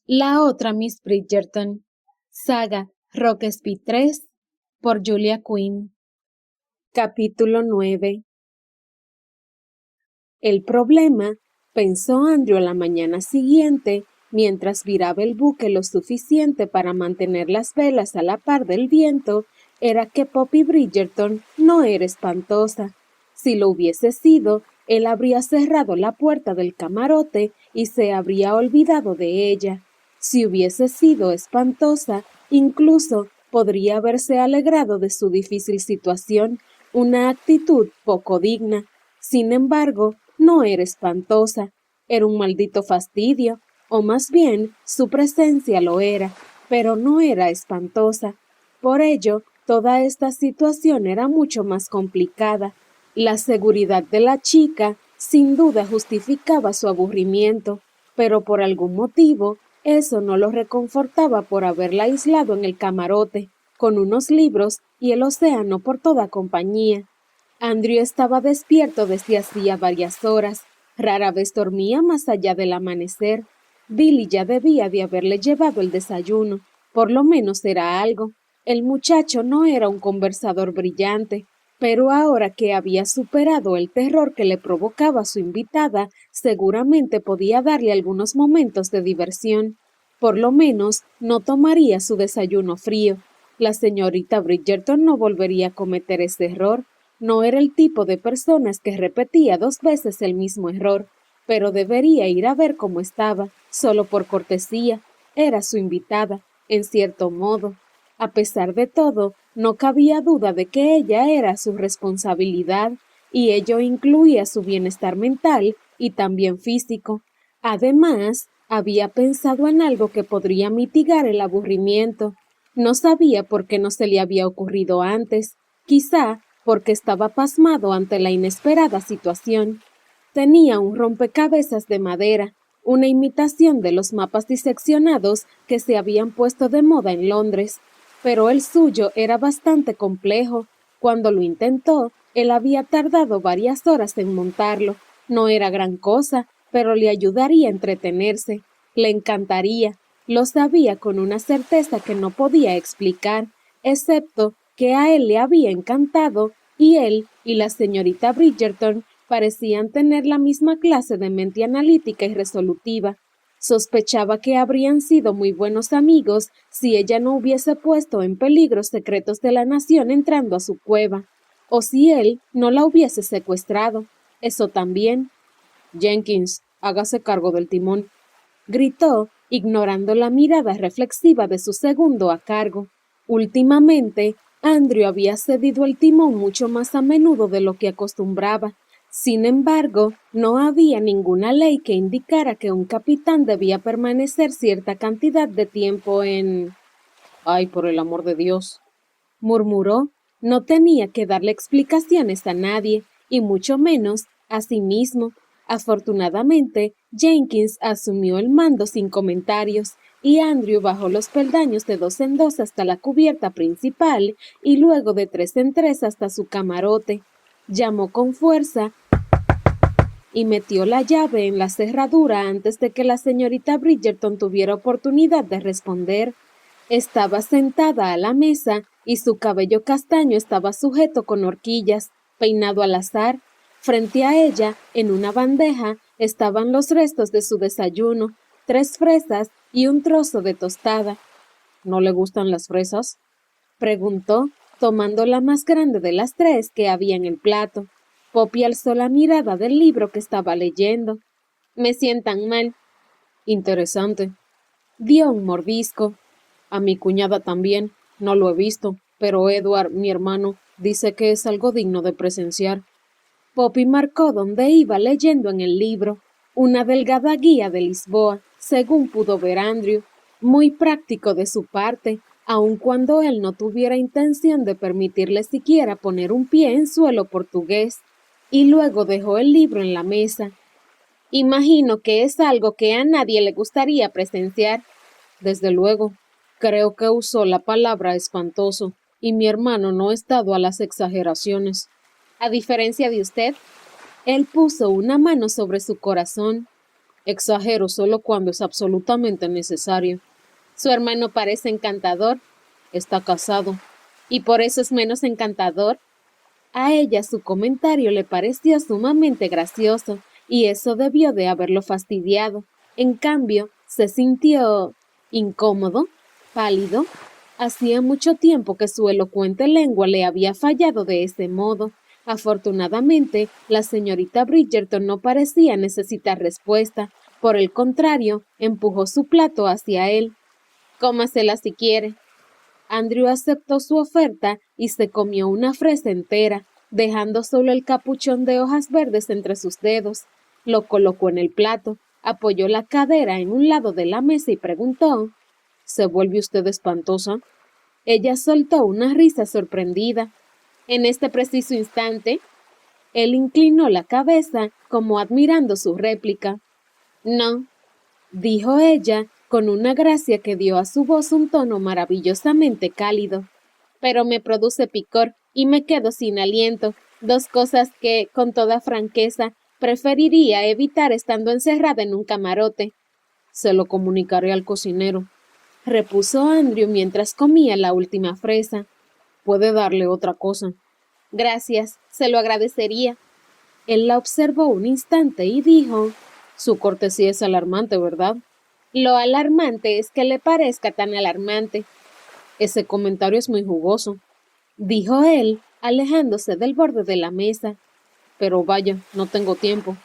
La otra Miss Bridgerton. Saga Rockesby 3 por Julia Quinn. Capítulo 9. El problema, pensó Andrew a la mañana siguiente, mientras viraba el buque lo suficiente para mantener las velas a la par del viento, era que Poppy Bridgerton no era espantosa. Si lo hubiese sido, él habría cerrado la puerta del camarote y se habría olvidado de ella. Si hubiese sido espantosa, incluso podría haberse alegrado de su difícil situación, una actitud poco digna. Sin embargo, no era espantosa, era un maldito fastidio, o más bien su presencia lo era, pero no era espantosa. Por ello, toda esta situación era mucho más complicada. La seguridad de la chica sin duda justificaba su aburrimiento, pero por algún motivo eso no lo reconfortaba por haberla aislado en el camarote, con unos libros y el océano por toda compañía. Andrew estaba despierto desde hacía varias horas. Rara vez dormía más allá del amanecer. Billy ya debía de haberle llevado el desayuno. Por lo menos era algo. El muchacho no era un conversador brillante, pero ahora que había superado el terror que le provocaba su invitada, seguramente podía darle algunos momentos de diversión. Por lo menos no tomaría su desayuno frío. La señorita Bridgerton no volvería a cometer ese error. No era el tipo de personas que repetía 2 veces el mismo error, pero debería ir a ver cómo estaba, solo por cortesía. Era su invitada, en cierto modo. A pesar de todo, no cabía duda de que ella era su responsabilidad, y ello incluía su bienestar mental y también físico. Además, había pensado en algo que podría mitigar el aburrimiento. No sabía por qué no se le había ocurrido antes. Quizá porque estaba pasmado ante la inesperada situación. Tenía un rompecabezas de madera, una imitación de los mapas diseccionados que se habían puesto de moda en Londres, pero el suyo era bastante complejo. Cuando lo intentó, él había tardado varias horas en montarlo. No era gran cosa, pero le ayudaría a entretenerse. Le encantaría. Lo sabía con una certeza que no podía explicar, excepto que a él le había encantado, y él y la señorita Bridgerton parecían tener la misma clase de mente analítica y resolutiva. Sospechaba que habrían sido muy buenos amigos si ella no hubiese puesto en peligro secretos de la nación entrando a su cueva, o si él no la hubiese secuestrado. Eso también. Jenkins, hágase cargo del timón, gritó, ignorando la mirada reflexiva de su segundo a cargo. Últimamente, Andrew había cedido el timón mucho más a menudo de lo que acostumbraba. Sin embargo, no había ninguna ley que indicara que un capitán debía permanecer cierta cantidad de tiempo en... «Ay, por el amor de Dios», murmuró. No tenía que darle explicaciones a nadie, y mucho menos a sí mismo. Afortunadamente, Jenkins asumió el mando sin comentarios, y Andrew bajó los peldaños de 2 en 2 hasta la cubierta principal y luego de 3 en 3 hasta su camarote. Llamó con fuerza y metió la llave en la cerradura antes de que la señorita Bridgerton tuviera oportunidad de responder. Estaba sentada a la mesa y su cabello castaño estaba sujeto con horquillas, peinado al azar. Frente a ella, en una bandeja, estaban los restos de su desayuno, 3 fresas y un trozo de tostada. «¿No le gustan las fresas?», preguntó, tomando la más grande de las 3 que había en el plato. Poppy alzó la mirada del libro que estaba leyendo. «Me sientan mal». «Interesante». Dio un mordisco. «A mi cuñada también. No lo he visto, pero Edward, mi hermano, dice que es algo digno de presenciar». Poppy marcó donde iba leyendo en el libro, una delgada guía de Lisboa, según pudo ver Andrew, muy práctico de su parte, aun cuando él no tuviera intención de permitirle siquiera poner un pie en suelo portugués, y luego dejó el libro en la mesa. «Imagino que es algo que a nadie le gustaría presenciar». «Desde luego. Creo que usó la palabra espantoso, y mi hermano no es dado a las exageraciones». «A diferencia de usted». Él puso una mano sobre su corazón. Exagero solo cuando es absolutamente necesario. Su hermano parece encantador. Está casado. ¿Y por eso es menos encantador? A ella su comentario le pareció sumamente gracioso, y eso debió de haberlo fastidiado. En cambio, se sintió incómodo, pálido. Hacía mucho tiempo que su elocuente lengua le había fallado de ese modo. Afortunadamente, la señorita Bridgerton no parecía necesitar respuesta. Por el contrario, empujó su plato hacia él. Cómasela si quiere. Andrew aceptó su oferta y se comió una fresa entera, dejando solo el capuchón de hojas verdes entre sus dedos. Lo colocó en el plato, apoyó la cadera en un lado de la mesa y preguntó: ¿Se vuelve usted espantosa? Ella soltó una risa sorprendida. En este preciso instante, él inclinó la cabeza como admirando su réplica. No, dijo ella con una gracia que dio a su voz un tono maravillosamente cálido. Pero me produce picor y me quedo sin aliento, dos cosas que, con toda franqueza, preferiría evitar estando encerrada en un camarote. Se lo comunicaré al cocinero, repuso Andrew mientras comía la última fresa. Puede darle otra cosa. Gracias, se lo agradecería. Él la observó un instante y dijo: Su cortesía es alarmante, ¿verdad? Lo alarmante es que le parezca tan alarmante. Ese comentario es muy jugoso, dijo él, alejándose del borde de la mesa. Pero vaya, no tengo tiempo.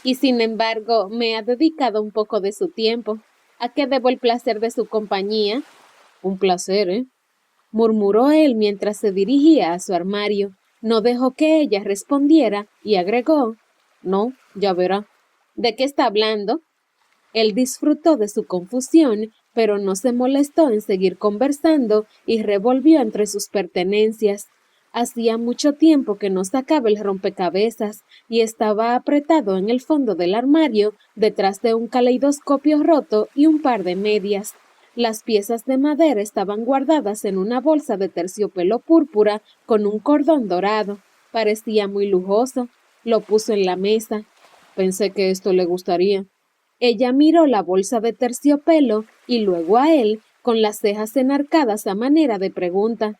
Y sin embargo, me ha dedicado un poco de su tiempo. ¿A qué debo el placer de su compañía? Un placer, murmuró él mientras se dirigía a su armario. No dejó que ella respondiera y agregó: No, ya verá. ¿De qué está hablando? Él disfrutó de su confusión, pero no se molestó en seguir conversando y revolvió entre sus pertenencias. Hacía mucho tiempo que no sacaba el rompecabezas y estaba apretado en el fondo del armario, detrás de un caleidoscopio roto y un par de medias. Las piezas de madera estaban guardadas en una bolsa de terciopelo púrpura con un cordón dorado. Parecía muy lujoso. Lo puso en la mesa. Pensé que esto le gustaría. Ella miró la bolsa de terciopelo y luego a él, con las cejas enarcadas a manera de pregunta.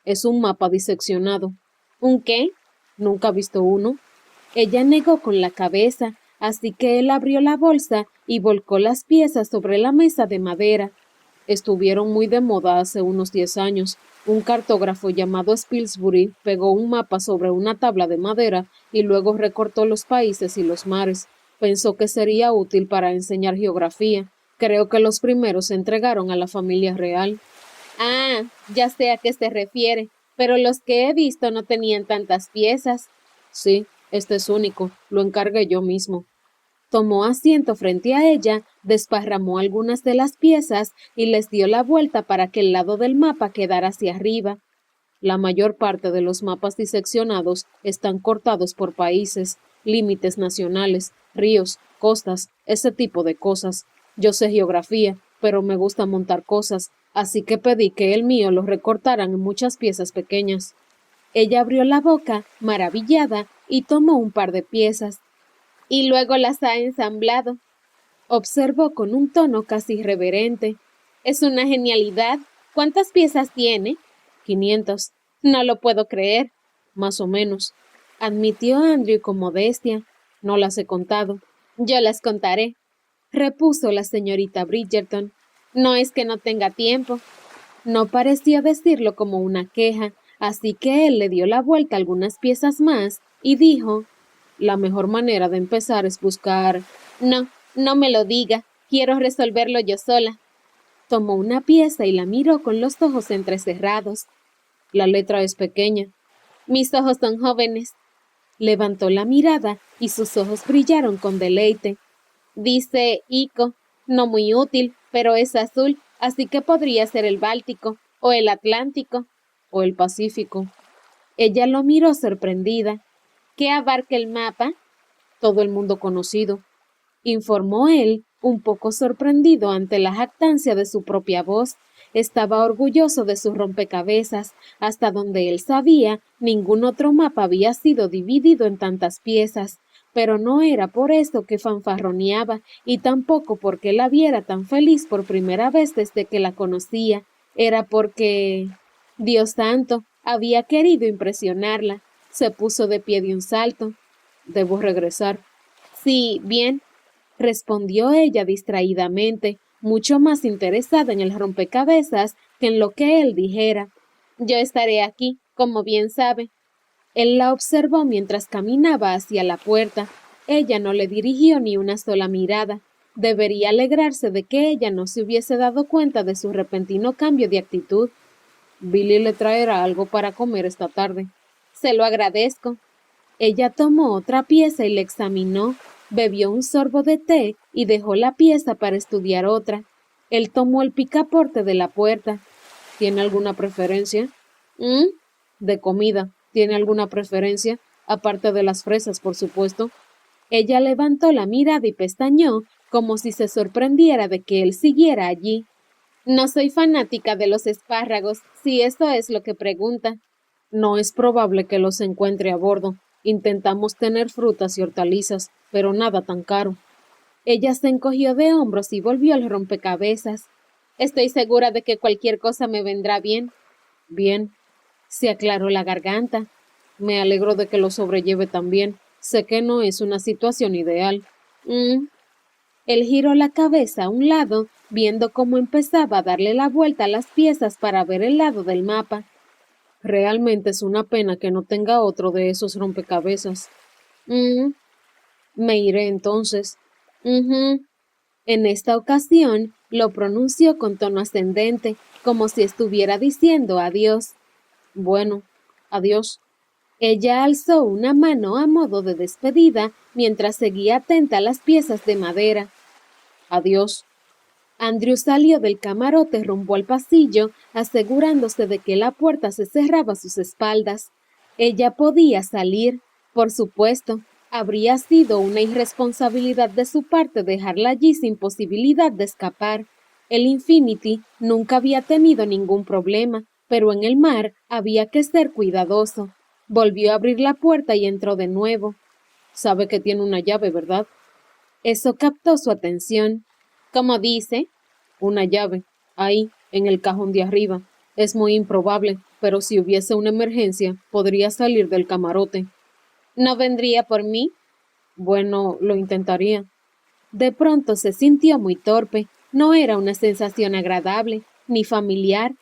Es un mapa diseccionado. ¿Un qué? ¿Nunca ha visto uno? Ella negó con la cabeza, así que él abrió la bolsa y volcó las piezas sobre la mesa de madera. Estuvieron muy de moda hace unos 10 años. Un cartógrafo llamado Spilsbury pegó un mapa sobre una tabla de madera y luego recortó los países y los mares. Pensó que sería útil para enseñar geografía. Creo que los primeros se entregaron a la familia real. Ah, ya sé a qué se refiere, pero los que he visto no tenían tantas piezas. Sí, este es único. Lo encargué yo mismo. Tomó asiento frente a ella, desparramó algunas de las piezas y les dio la vuelta para que el lado del mapa quedara hacia arriba. La mayor parte de los mapas diseccionados están cortados por países, límites nacionales, ríos, costas, ese tipo de cosas. Yo sé geografía, pero me gusta montar cosas, así que pedí que el mío lo recortaran en muchas piezas pequeñas. Ella abrió la boca, maravillada, y tomó un par de piezas. Y luego las ha ensamblado, observó con un tono casi irreverente. Es una genialidad. ¿Cuántas piezas tiene? 500. No lo puedo creer. Más o menos, admitió Andrew con modestia. No las he contado. Yo las contaré, repuso la señorita Bridgerton. No es que no tenga tiempo. No parecía decirlo como una queja, así que él le dio la vuelta a algunas piezas más y dijo: La mejor manera de empezar es buscar... No, no me lo diga. Quiero resolverlo yo sola. Tomó una pieza y la miró con los ojos entrecerrados. La letra es pequeña. Mis ojos son jóvenes. Levantó la mirada y sus ojos brillaron con deleite. Dice Ico, no muy útil, pero es azul, así que podría ser el Báltico, o el Atlántico, o el Pacífico. Ella lo miró sorprendida. ¿Qué abarca el mapa? Todo el mundo conocido, informó él, un poco sorprendido ante la jactancia de su propia voz. Estaba orgulloso de su rompecabezas. Hasta donde él sabía, ningún otro mapa había sido dividido en tantas piezas. pero no era por esto que fanfarroneaba y tampoco porque la viera tan feliz por primera vez desde que la conocía. Era porque, Dios santo, había querido impresionarla. Se puso de pie de un salto. Debo regresar. Sí, bien, respondió ella distraídamente, mucho más interesada en el rompecabezas que en lo que él dijera. Yo estaré aquí, como bien sabe. Él la observó mientras caminaba hacia la puerta. Ella no le dirigió ni una sola mirada. Debería alegrarse de que ella no se hubiese dado cuenta de su repentino cambio de actitud. Billy le traerá algo para comer esta tarde. Se lo agradezco. Ella tomó otra pieza y la examinó, bebió un sorbo de té y dejó la pieza para estudiar otra. Él tomó el picaporte de la puerta. ¿Tiene alguna preferencia? ¿Mm? De comida. ¿Tiene alguna preferencia? Aparte de las fresas, por supuesto. Ella levantó la mirada y pestañeó, como si se sorprendiera de que él siguiera allí. No soy fanática de los espárragos, si eso es lo que pregunta. No es probable que los encuentre a bordo. Intentamos tener frutas y hortalizas, pero nada tan caro. Ella se encogió de hombros y volvió al rompecabezas. Estoy segura de que cualquier cosa me vendrá bien. Bien. Se aclaró la garganta. Me alegro de que lo sobrelleve también. Sé que no es una situación ideal. Él giró la cabeza a un lado, viendo cómo empezaba a darle la vuelta a las piezas para ver el lado del mapa. Realmente es una pena que no tenga otro de esos rompecabezas. Me iré entonces. En esta ocasión lo pronunció con tono ascendente, como si estuviera diciendo adiós. Bueno, adiós. Ella alzó una mano a modo de despedida mientras seguía atenta a las piezas de madera. Adiós. Andrew salió del camarote rumbo al pasillo, asegurándose de que la puerta se cerraba a sus espaldas. Ella podía salir, por supuesto. Habría sido una irresponsabilidad de su parte dejarla allí sin posibilidad de escapar. El Infinity nunca había tenido ningún problema, pero en el mar había que ser cuidadoso. Volvió a abrir la puerta y entró de nuevo. Sabe que tiene una llave, ¿verdad? Eso captó su atención. ¿Cómo dice? Una llave. Ahí, en el cajón de arriba. Es muy improbable, pero si hubiese una emergencia, podría salir del camarote. ¿No vendría por mí? Bueno, lo intentaría. De pronto se sintió muy torpe. No era una sensación agradable, ni familiar.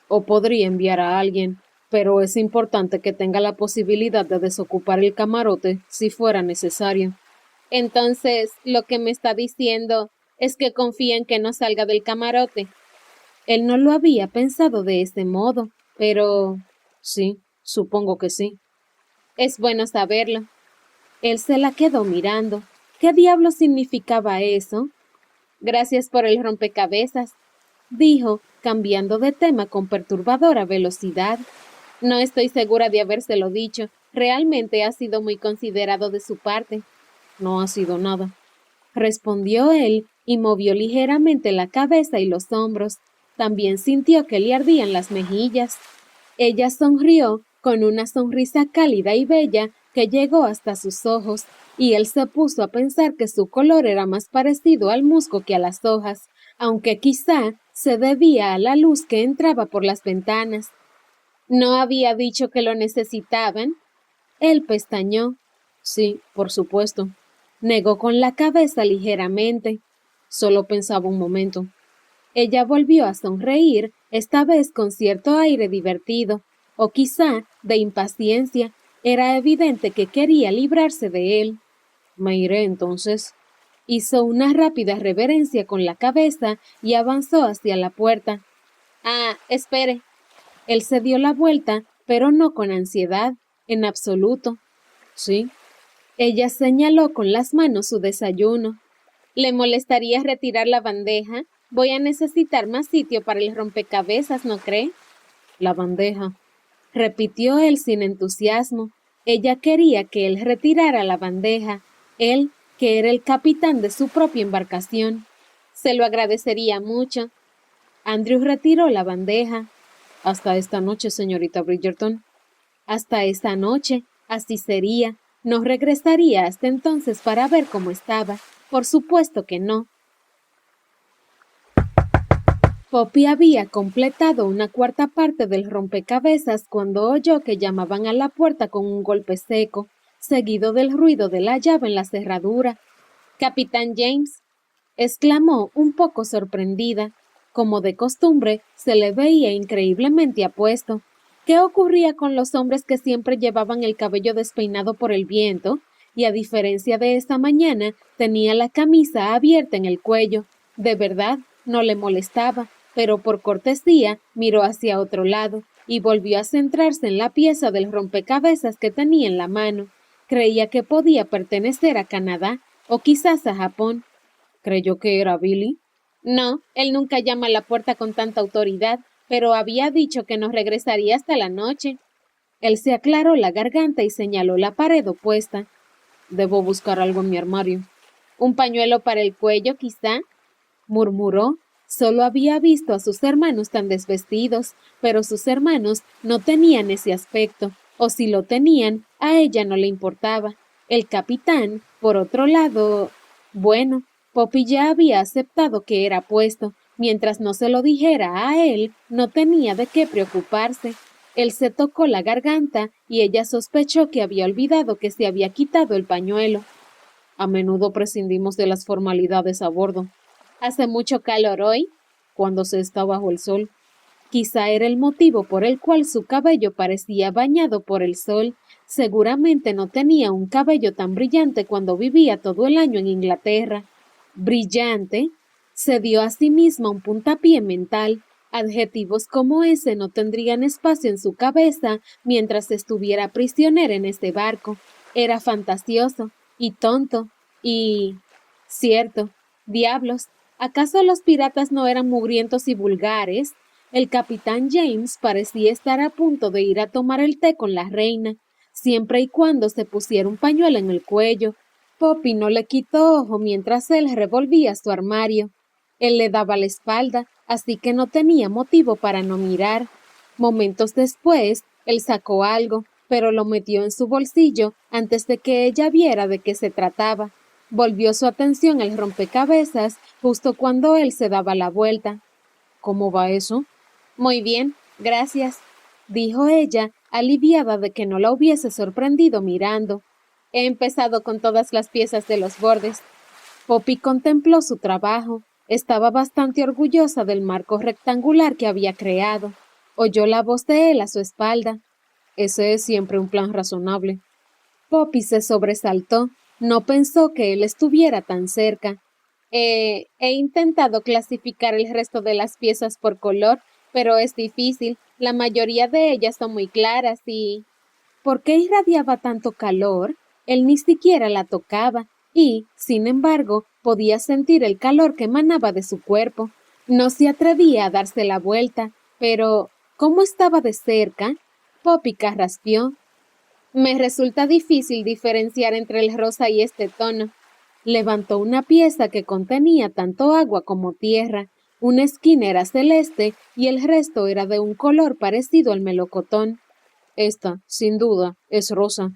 O podría enviar a alguien, pero es importante que tenga la posibilidad de desocupar el camarote si fuera necesario. Entonces, lo que me está diciendo es que confía en que no salga del camarote. Él no lo había pensado de ese modo, pero sí, supongo que sí. Es bueno saberlo. Él se la quedó mirando. ¿Qué diablo significaba eso? Gracias por el rompecabezas, dijo, cambiando de tema con perturbadora velocidad. No estoy segura de habérselo dicho. Realmente ha sido muy considerado de su parte. No ha sido nada, respondió él y movió ligeramente la cabeza y los hombros. También sintió que le ardían las mejillas. Ella sonrió con una sonrisa cálida y bella que llegó hasta sus ojos, y él se puso a pensar que su color era más parecido al musgo que a las hojas, aunque quizá se debía a la luz que entraba por las ventanas. ¿No había dicho que lo necesitaban? Él pestañeó. Sí, por supuesto. Negó con la cabeza ligeramente. Solo pensaba un momento. Ella volvió a sonreír, esta vez con cierto aire divertido, o quizá de impaciencia. Era evidente que quería librarse de él. Me iré entonces. Hizo una rápida reverencia con la cabeza y avanzó hacia la puerta. Ah, espere. Él se dio la vuelta, pero no con ansiedad, en absoluto. Sí. Ella señaló con las manos su desayuno. ¿Le molestaría retirar la bandeja? Voy a necesitar más sitio para el rompecabezas, ¿no cree? La bandeja, repitió él sin entusiasmo. Ella quería que él retirara la bandeja, él, que era el capitán de su propia embarcación. Se lo agradecería mucho. Andrew retiró la bandeja. Hasta esta noche, señorita Bridgerton. Hasta esta noche, así sería. No regresaría hasta entonces para ver cómo estaba. Por supuesto que no. Poppy había completado una cuarta parte del rompecabezas cuando oyó que llamaban a la puerta con un golpe seco, seguido del ruido de la llave en la cerradura. «Capitán James», exclamó un poco sorprendida. Como de costumbre, se le veía increíblemente apuesto. ¿Qué ocurría con los hombres que siempre llevaban el cabello despeinado por el viento? Y a diferencia de esta mañana, tenía la camisa abierta en el cuello. De verdad, no le molestaba, pero por cortesía miró hacia otro lado y volvió a centrarse en la pieza del rompecabezas que tenía en la mano. Creía que podía pertenecer a Canadá o quizás a Japón. ¿Creyó que era Billy? No, él nunca llama a la puerta con tanta autoridad, pero había dicho que no regresaría hasta la noche. Él se aclaró la garganta y señaló la pared opuesta. Debo buscar algo en mi armario. ¿Un pañuelo para el cuello, quizá?, murmuró. Solo había visto a sus hermanos tan desvestidos, pero sus hermanos no tenían ese aspecto, o si lo tenían, a ella no le importaba. El capitán, por otro lado... Bueno, Poppy ya había aceptado que era puesto. Mientras no se lo dijera a él, no tenía de qué preocuparse. Él se tocó la garganta y ella sospechó que había olvidado que se había quitado el pañuelo. A menudo prescindimos de las formalidades a bordo. ¿Hace mucho calor hoy? Cuando se está bajo el sol. Quizá era el motivo por el cual su cabello parecía bañado por el sol. Seguramente no tenía un cabello tan brillante cuando vivía todo el año en Inglaterra. ¿Brillante? Se dio a sí misma un puntapié mental. Adjetivos como ese no tendrían espacio en su cabeza mientras estuviera prisionera en ese barco. Era fantasioso y tonto y... Cierto, diablos, ¿acaso los piratas no eran mugrientos y vulgares? El capitán James parecía estar a punto de ir a tomar el té con la reina, siempre y cuando se pusiera un pañuelo en el cuello. Poppy no le quitó ojo mientras él revolvía su armario. Él le daba la espalda, así que no tenía motivo para no mirar. Momentos después, él sacó algo, pero lo metió en su bolsillo antes de que ella viera de qué se trataba. Volvió su atención al rompecabezas justo cuando él se daba la vuelta. ¿Cómo va eso? Muy bien, gracias, dijo ella, aliviada de que no la hubiese sorprendido mirando. He empezado con todas las piezas de los bordes. Poppy contempló su trabajo. Estaba bastante orgullosa del marco rectangular que había creado. Oyó la voz de él a su espalda. Ese es siempre un plan razonable. Poppy se sobresaltó. No pensó que él estuviera tan cerca. He intentado clasificar el resto de las piezas por color, pero es difícil. La mayoría de ellas son muy claras y... ¿Por qué irradiaba tanto calor? Él ni siquiera la tocaba y, sin embargo, podía sentir el calor que emanaba de su cuerpo. No se atrevía a darse la vuelta, pero ¿cómo estaba de cerca? Poppy carraspeó. Me resulta difícil diferenciar entre el rosa y este tono. Levantó una pieza que contenía tanto agua como tierra. Una esquina era celeste y el resto era de un color parecido al melocotón. Esta, sin duda, es rosa,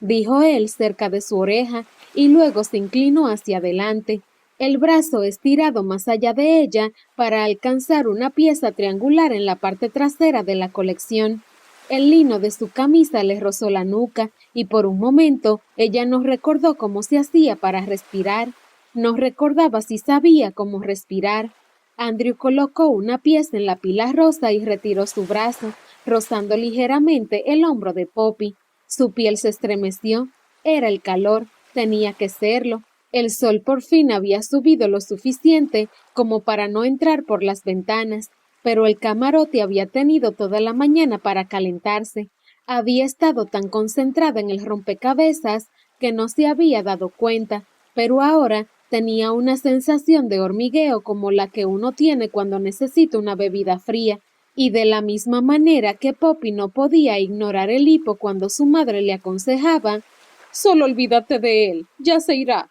dijo él cerca de su oreja y luego se inclinó hacia adelante, el brazo estirado más allá de ella para alcanzar una pieza triangular en la parte trasera de la colección. El lino de su camisa le rozó la nuca y por un momento ella no recordó cómo se hacía para respirar. No recordaba si sabía cómo respirar. Andrew colocó una pieza en la pila rosa y retiró su brazo, rozando ligeramente el hombro de Poppy. Su piel se estremeció. Era el calor, tenía que serlo. El sol por fin había subido lo suficiente como para no entrar por las ventanas, pero el camarote había tenido toda la mañana para calentarse. Había estado tan concentrada en el rompecabezas que no se había dado cuenta, pero ahora tenía una sensación de hormigueo como la que uno tiene cuando necesita una bebida fría. Y de la misma manera que Poppy no podía ignorar el hipo cuando su madre le aconsejaba «Solo olvídate de él, ya se irá».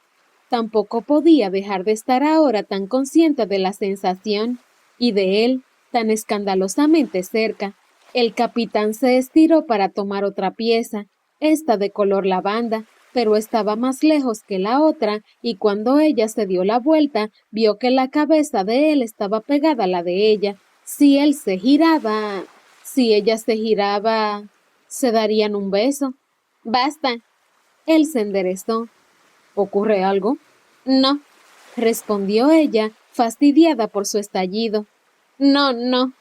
Tampoco podía dejar de estar ahora tan consciente de la sensación y de él tan escandalosamente cerca. El capitán se estiró para tomar otra pieza. esta de color lavanda, pero estaba más lejos que la otra, y cuando ella se dio la vuelta, vio que la cabeza de él estaba pegada a la de ella. Si él se giraba, si ella se giraba, se darían un beso. Basta. Él se enderezó. ¿Ocurre algo? No, respondió ella, fastidiada por su estallido. No, no.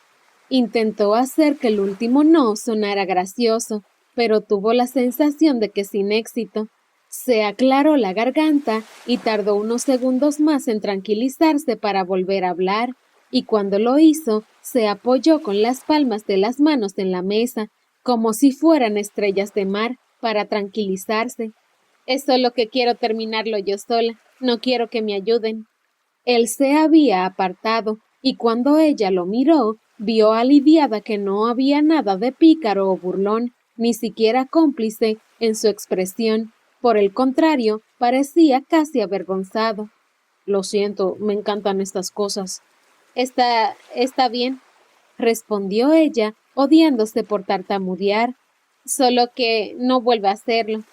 Intentó hacer que el último no sonara gracioso, pero tuvo la sensación de que sin éxito. Se aclaró la garganta y tardó unos segundos más en tranquilizarse para volver a hablar, y cuando lo hizo, se apoyó con las palmas de las manos en la mesa, como si fueran estrellas de mar, para tranquilizarse. Es solo que quiero terminarlo yo sola, no quiero que me ayuden. Él se había apartado, y cuando ella lo miró, vio aliviada que no había nada de pícaro o burlón, ni siquiera cómplice en su expresión. Por el contrario, parecía casi avergonzado. Lo siento, me encantan estas cosas. Está bien, respondió ella, odiándose por tartamudear. Solo que no vuelva a hacerlo.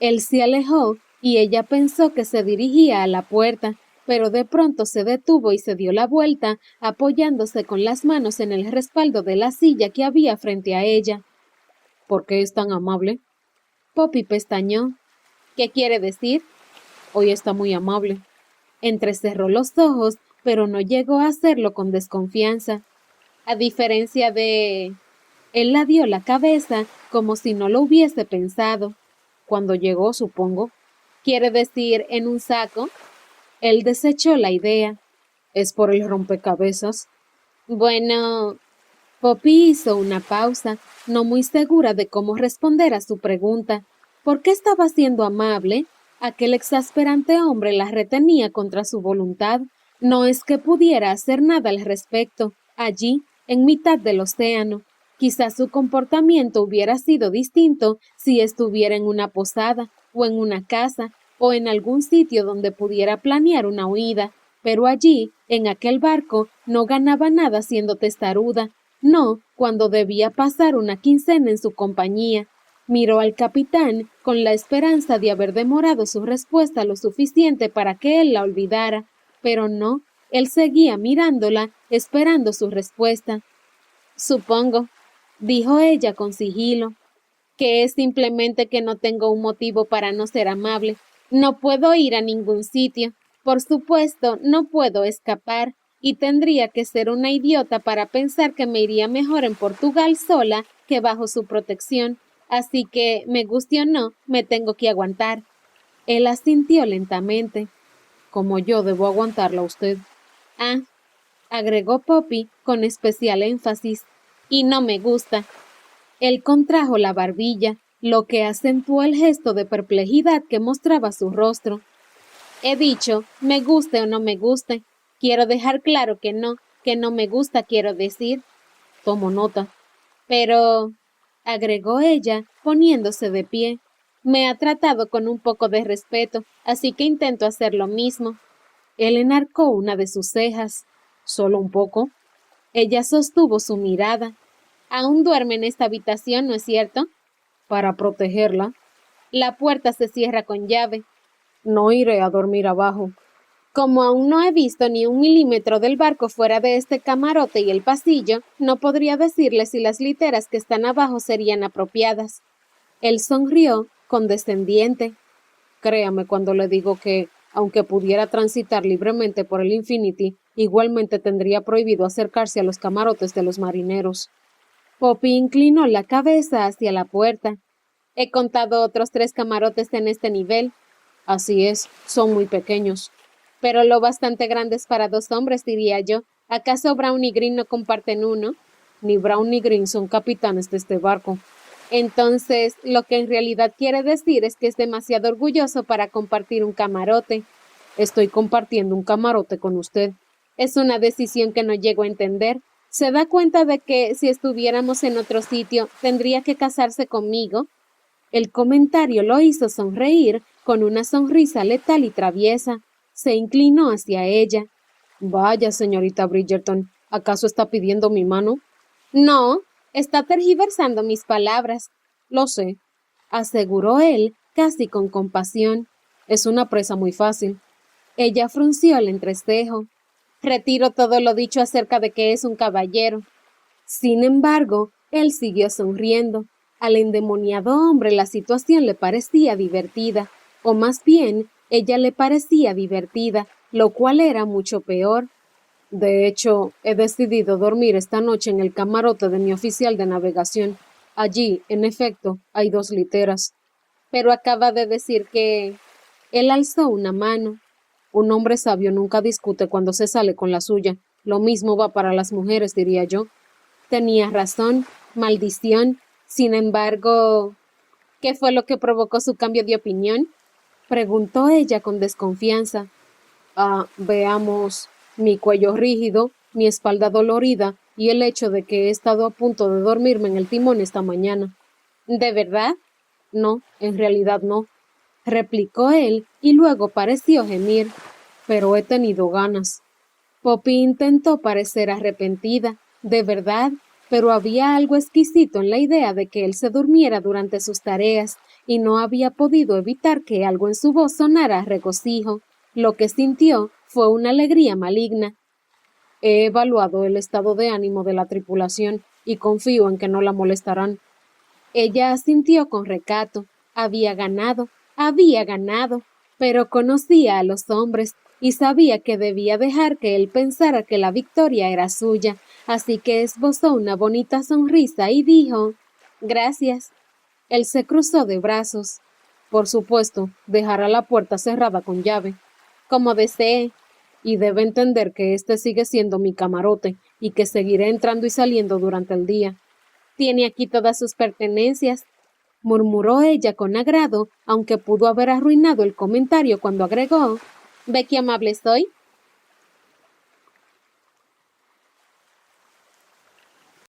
Él se alejó y ella pensó que se dirigía a la puerta, pero de pronto se detuvo y se dio la vuelta, apoyándose con las manos en el respaldo de la silla que había frente a ella. ¿Por qué es tan amable? Poppy pestañeó. ¿Qué quiere decir? Hoy está muy amable. Entrecerró los ojos, pero no llegó a hacerlo con desconfianza. A diferencia de... Él la dio la cabeza como si no lo hubiese pensado. Cuando llegó, supongo. ¿Quiere decir en un saco? Él desechó la idea. ¿Es por el rompecabezas? Bueno, Poppy hizo una pausa, no muy segura de cómo responder a su pregunta. ¿Por qué estaba siendo amable? Aquel exasperante hombre la retenía contra su voluntad. No es que pudiera hacer nada al respecto. Allí, en mitad del océano, quizás su comportamiento hubiera sido distinto si estuviera en una posada, o en una casa, o en algún sitio donde pudiera planear una huida, pero allí, en aquel barco, no ganaba nada siendo testaruda, no cuando debía pasar una quincena en su compañía. Miró al capitán con la esperanza de haber demorado su respuesta lo suficiente para que él la olvidara, pero no, él seguía mirándola, esperando su respuesta. Supongo, dijo ella con sigilo, que es simplemente que no tengo un motivo para no ser amable. No puedo ir a ningún sitio. Por supuesto, no puedo escapar, y tendría que ser una idiota para pensar que me iría mejor en Portugal sola que bajo su protección. Así que, me guste o no, me tengo que aguantar. Él asintió lentamente. Como yo debo aguantarla a usted. Ah, agregó Poppy con especial énfasis. Y no me gusta. Él contrajo la barbilla, lo que acentuó el gesto de perplejidad que mostraba su rostro. He dicho, me guste o no me guste. Quiero dejar claro que no me gusta, quiero decir. Tomo nota. Pero, agregó ella, poniéndose de pie, me ha tratado con un poco de respeto, así que intento hacer lo mismo. Él enarcó una de sus cejas. ¿Solo un poco? Ella sostuvo su mirada. Aún duerme en esta habitación, ¿no es cierto? Para protegerla. La puerta se cierra con llave. No iré a dormir abajo. Como aún no he visto ni un milímetro del barco fuera de este camarote y el pasillo, no podría decirle si las literas que están abajo serían apropiadas. Él sonrió, condescendiente. Créame cuando le digo que, aunque pudiera transitar libremente por el Infinity, igualmente tendría prohibido acercarse a los camarotes de los marineros. Poppy inclinó la cabeza hacia la puerta. He contado otros 3 camarotes en este nivel. Así es, son muy pequeños. Pero lo bastante grandes para 2 hombres, diría yo. ¿Acaso Brown y Green no comparten uno? Ni Brown ni Green son capitanes de este barco. Entonces, lo que en realidad quiere decir es que es demasiado orgulloso para compartir un camarote. Estoy compartiendo un camarote con usted. Es una decisión que no llego a entender. ¿Se da cuenta de que si estuviéramos en otro sitio, tendría que casarse conmigo? El comentario lo hizo sonreír con una sonrisa letal y traviesa. Se inclinó hacia ella. Vaya, señorita Bridgerton, ¿acaso está pidiendo mi mano? No, está tergiversando mis palabras. Lo sé. aseguró él, casi con compasión. Es una presa muy fácil. Ella frunció el entrecejo. Retiro todo lo dicho acerca de que es un caballero. Sin embargo, él siguió sonriendo. Al endemoniado hombre la situación le parecía divertida, o más bien, ella le parecía divertida, lo cual era mucho peor. De hecho, he decidido dormir esta noche en el camarote de mi oficial de navegación. Allí, en efecto, hay 2 literas. Pero acaba de decir que... Él alzó una mano. Un hombre sabio nunca discute cuando se sale con la suya. Lo mismo va para las mujeres, diría yo. Tenía razón. Maldición. Sin embargo, ¿qué fue lo que provocó su cambio de opinión? Preguntó ella con desconfianza. Veamos, mi cuello rígido, mi espalda dolorida y el hecho de que he estado a punto de dormirme en el timón esta mañana. ¿De verdad? No, en realidad no, replicó él y luego pareció gemir. Pero he tenido ganas. Poppy intentó parecer arrepentida, de verdad, pero había algo exquisito en la idea de que él se durmiera durante sus tareas, y no había podido evitar que algo en su voz sonara a regocijo. Lo que sintió fue una alegría maligna. He evaluado el estado de ánimo de la tripulación y confío en que no la molestarán. Ella asintió con recato. Había ganado, pero conocía a los hombres y sabía que debía dejar que él pensara que la victoria era suya, así que esbozó una bonita sonrisa y dijo: «Gracias». Él se cruzó de brazos. Por supuesto, dejará la puerta cerrada con llave. Como desee. Y debe entender que este sigue siendo mi camarote y que seguiré entrando y saliendo durante el día. Tiene aquí todas sus pertenencias, murmuró ella con agrado, aunque pudo haber arruinado el comentario cuando agregó: «¿Ve qué amable soy?